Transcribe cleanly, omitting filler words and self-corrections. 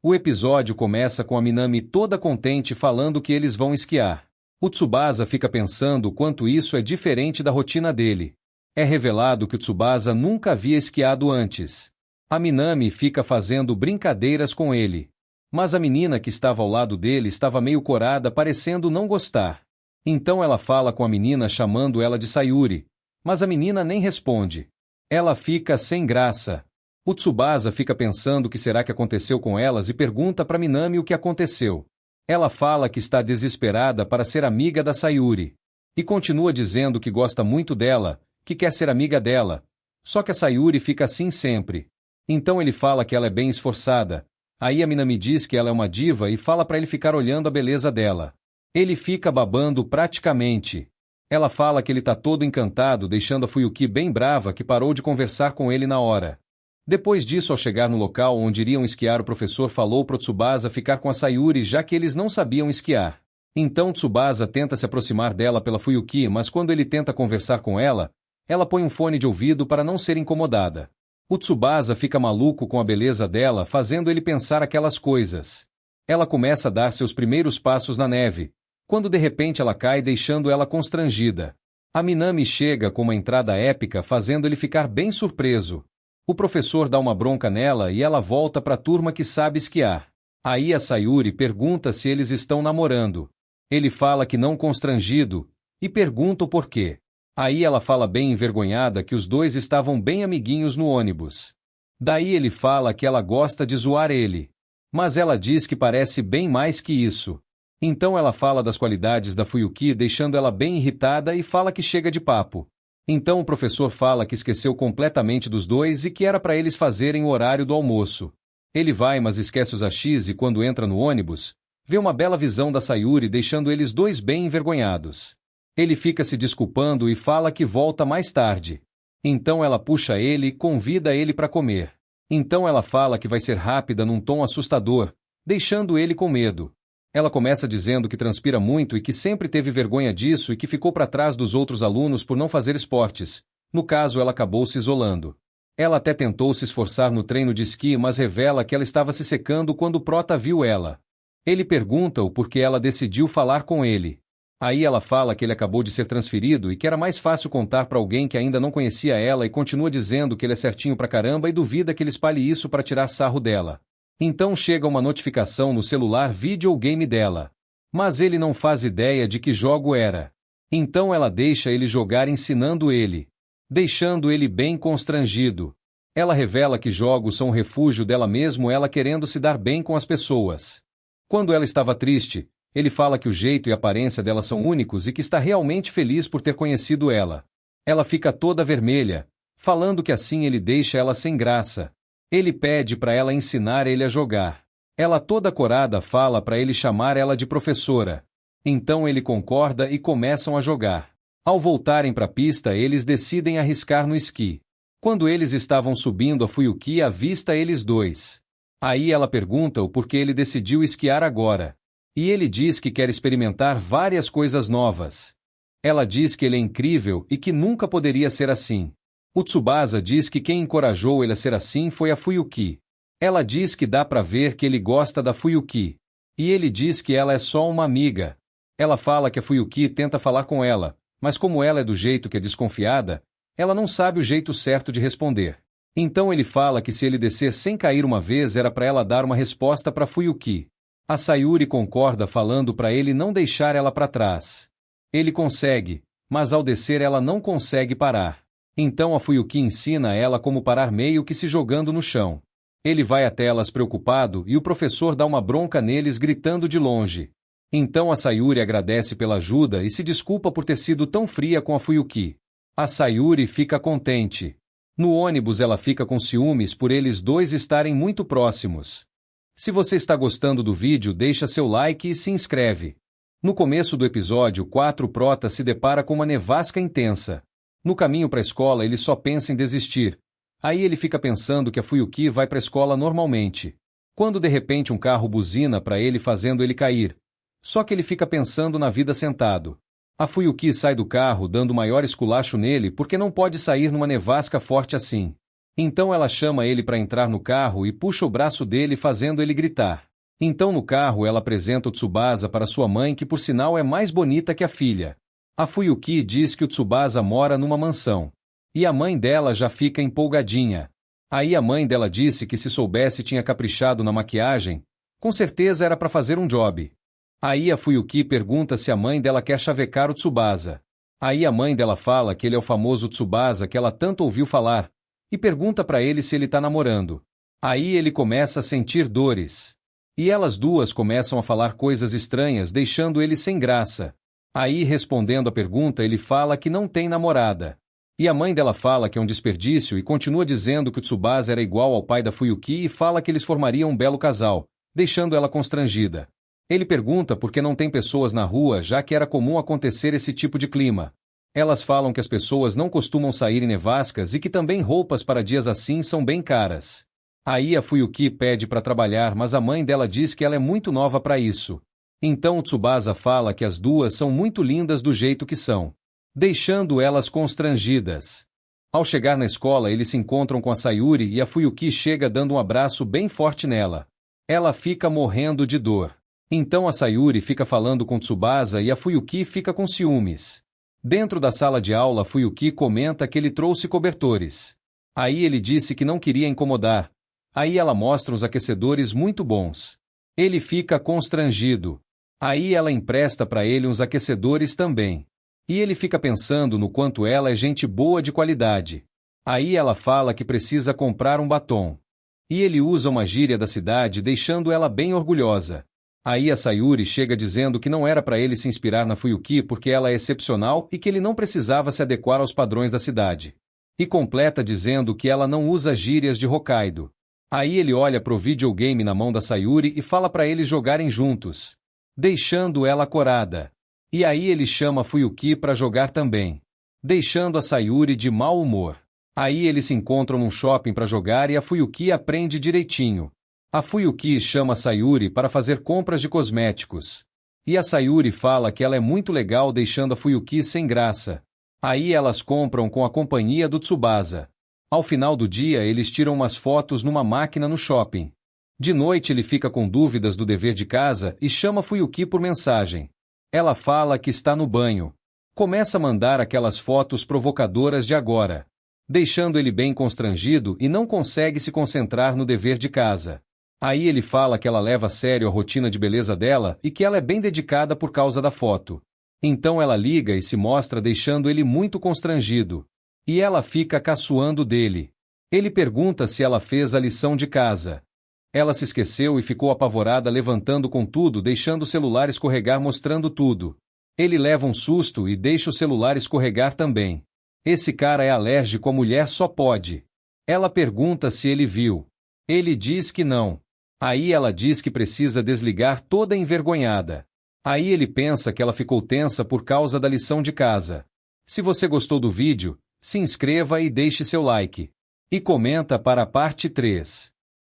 O episódio começa com a Minami toda contente falando que eles vão esquiar. O Tsubasa fica pensando quanto isso é diferente da rotina dele. É revelado que o Tsubasa nunca havia esquiado antes. A Minami fica fazendo brincadeiras com ele. Mas a menina que estava ao lado dele estava meio corada, parecendo não gostar. Então ela fala com a menina chamando ela de Sayuri, mas a menina nem responde. Ela fica sem graça. O Tsubasa fica pensando o que será que aconteceu com elas e pergunta para Minami o que aconteceu. Ela fala que está desesperada para ser amiga da Sayuri. E continua dizendo que gosta muito dela, que quer ser amiga dela. Só que a Sayuri fica assim sempre. Então ele fala que ela é bem esforçada. Aí a Minami diz que ela é uma diva e fala para ele ficar olhando a beleza dela. Ele fica babando praticamente. Ela fala que ele tá todo encantado, deixando a Fuyuki bem brava que parou de conversar com ele na hora. Depois disso, ao chegar no local onde iriam esquiar, o professor falou pro Tsubasa ficar com a Sayuri, já que eles não sabiam esquiar. Então Tsubasa tenta se aproximar dela pela Fuyuki, mas quando ele tenta conversar com ela, ela põe um fone de ouvido para não ser incomodada. O Tsubasa fica maluco com a beleza dela, fazendo ele pensar aquelas coisas. Ela começa a dar seus primeiros passos na neve, quando de repente ela cai, deixando ela constrangida. A Minami chega com uma entrada épica, fazendo ele ficar bem surpreso. O professor dá uma bronca nela e ela volta para a turma que sabe esquiar. Aí a Sayuri pergunta se eles estão namorando. Ele fala que não, constrangido, e pergunta o porquê. Aí ela fala bem envergonhada que os dois estavam bem amiguinhos no ônibus. Daí ele fala que ela gosta de zoar ele. Mas ela diz que parece bem mais que isso. Então ela fala das qualidades da Fuyuki, deixando ela bem irritada, e fala que chega de papo. Então o professor fala que esqueceu completamente dos dois e que era para eles fazerem o horário do almoço. Ele vai, mas esquece os achis, e quando entra no ônibus, vê uma bela visão da Sayuri, deixando eles dois bem envergonhados. Ele fica se desculpando e fala que volta mais tarde. Então ela puxa ele e convida ele para comer. Então ela fala que vai ser rápida num tom assustador, deixando ele com medo. Ela começa dizendo que transpira muito e que sempre teve vergonha disso e que ficou para trás dos outros alunos por não fazer esportes. No caso, ela acabou se isolando. Ela até tentou se esforçar no treino de esqui, mas revela que ela estava se secando quando o Prota viu ela. Ele pergunta o porquê ela decidiu falar com ele. Aí ela fala que ele acabou de ser transferido e que era mais fácil contar para alguém que ainda não conhecia ela, e continua dizendo que ele é certinho pra caramba e duvida que ele espalhe isso para tirar sarro dela. Então chega uma notificação no celular videogame dela. Mas ele não faz ideia de que jogo era. Então ela deixa ele jogar, ensinando ele, deixando ele bem constrangido. Ela revela que jogos são o refúgio dela, mesmo ela querendo se dar bem com as pessoas. Quando ela estava triste, ele fala que o jeito e a aparência dela são únicos e que está realmente feliz por ter conhecido ela. Ela fica toda vermelha, falando que assim ele deixa ela sem graça. Ele pede para ela ensinar ele a jogar. Ela toda corada fala para ele chamar ela de professora. Então ele concorda e começam a jogar. Ao voltarem para a pista, eles decidem arriscar no esqui. Quando eles estavam subindo a Fuyuki, avista eles dois. Aí ela pergunta o porquê ele decidiu esquiar agora. E ele diz que quer experimentar várias coisas novas. Ela diz que ele é incrível e que nunca poderia ser assim. O Tsubasa diz que quem encorajou ele a ser assim foi a Fuyuki. Ela diz que dá para ver que ele gosta da Fuyuki. E ele diz que ela é só uma amiga. Ela fala que a Fuyuki tenta falar com ela, mas como ela é do jeito que é desconfiada, ela não sabe o jeito certo de responder. Então ele fala que se ele descer sem cair uma vez era para ela dar uma resposta para Fuyuki. A Sayuri concorda, falando para ele não deixar ela para trás. Ele consegue, mas ao descer ela não consegue parar. Então a Fuyuki ensina a ela como parar, meio que se jogando no chão. Ele vai até elas preocupado e o professor dá uma bronca neles, gritando de longe. Então a Sayuri agradece pela ajuda e se desculpa por ter sido tão fria com a Fuyuki. A Sayuri fica contente. No ônibus ela fica com ciúmes por eles dois estarem muito próximos. Se você está gostando do vídeo, deixa seu like e se inscreve. No começo do episódio 4, o Prota se depara com uma nevasca intensa. No caminho para a escola ele só pensa em desistir. Aí ele fica pensando que a Fuyuki vai para a escola normalmente. Quando de repente um carro buzina para ele, fazendo ele cair. Só que ele fica pensando na vida sentado. A Fuyuki sai do carro dando maior esculacho nele porque não pode sair numa nevasca forte assim. Então ela chama ele para entrar no carro e puxa o braço dele fazendo ele gritar. Então no carro ela apresenta o Tsubasa para sua mãe, que por sinal é mais bonita que a filha. A Fuyuki diz que o Tsubasa mora numa mansão. E a mãe dela já fica empolgadinha. Aí a mãe dela disse que se soubesse tinha caprichado na maquiagem, com certeza era para fazer um job. Aí a Fuyuki pergunta se a mãe dela quer chavecar o Tsubasa. Aí a mãe dela fala que ele é o famoso Tsubasa que ela tanto ouviu falar, e pergunta para ele se ele tá namorando. Aí ele começa a sentir dores. E elas duas começam a falar coisas estranhas, deixando ele sem graça. Aí, respondendo à pergunta, ele fala que não tem namorada. E a mãe dela fala que é um desperdício e continua dizendo que o Tsubasa era igual ao pai da Fuyuki e fala que eles formariam um belo casal, deixando ela constrangida. Ele pergunta por que não tem pessoas na rua, já que era comum acontecer esse tipo de clima. Elas falam que as pessoas não costumam sair em nevascas e que também roupas para dias assim são bem caras. Aí a Fuyuki pede para trabalhar, mas a mãe dela diz que ela é muito nova para isso. Então o Tsubasa fala que as duas são muito lindas do jeito que são, deixando elas constrangidas. Ao chegar na escola, eles se encontram com a Sayuri e a Fuyuki chega dando um abraço bem forte nela. Ela fica morrendo de dor. Então a Sayuri fica falando com Tsubasa e a Fuyuki fica com ciúmes. Dentro da sala de aula, a Fuyuki comenta que ele trouxe cobertores. Aí ele disse que não queria incomodar. Aí ela mostra uns aquecedores muito bons. Ele fica constrangido. Aí ela empresta para ele uns aquecedores também. E ele fica pensando no quanto ela é gente boa de qualidade. Aí ela fala que precisa comprar um batom. E ele usa uma gíria da cidade, deixando ela bem orgulhosa. Aí a Sayuri chega dizendo que não era para ele se inspirar na Fuyuki porque ela é excepcional e que ele não precisava se adequar aos padrões da cidade. E completa dizendo que ela não usa gírias de Hokkaido. Aí ele olha pro videogame na mão da Sayuri e fala para eles jogarem juntos, deixando ela corada. E aí ele chama a Fuyuki para jogar também, deixando a Sayuri de mau humor. Aí eles se encontram num shopping para jogar e a Fuyuki aprende direitinho. A Fuyuki chama a Sayuri para fazer compras de cosméticos. E a Sayuri fala que ela é muito legal, deixando a Fuyuki sem graça. Aí elas compram com a companhia do Tsubasa. Ao final do dia, eles tiram umas fotos numa máquina no shopping. De noite ele fica com dúvidas do dever de casa e chama Fuyuki por mensagem. Ela fala que está no banho. Começa a mandar aquelas fotos provocadoras de agora, deixando ele bem constrangido e não consegue se concentrar no dever de casa. Aí ele fala que ela leva a sério a rotina de beleza dela e que ela é bem dedicada por causa da foto. Então ela liga e se mostra, deixando ele muito constrangido. E ela fica caçoando dele. Ele pergunta se ela fez a lição de casa. Ela se esqueceu e ficou apavorada, levantando com tudo, deixando o celular escorregar, mostrando tudo. Ele leva um susto e deixa o celular escorregar também. Esse cara é alérgico à mulher, só pode. Ela pergunta se ele viu. Ele diz que não. Aí ela diz que precisa desligar, toda envergonhada. Aí ele pensa que ela ficou tensa por causa da lição de casa. Se você gostou do vídeo, se inscreva e deixe seu like. E comenta para a parte 3.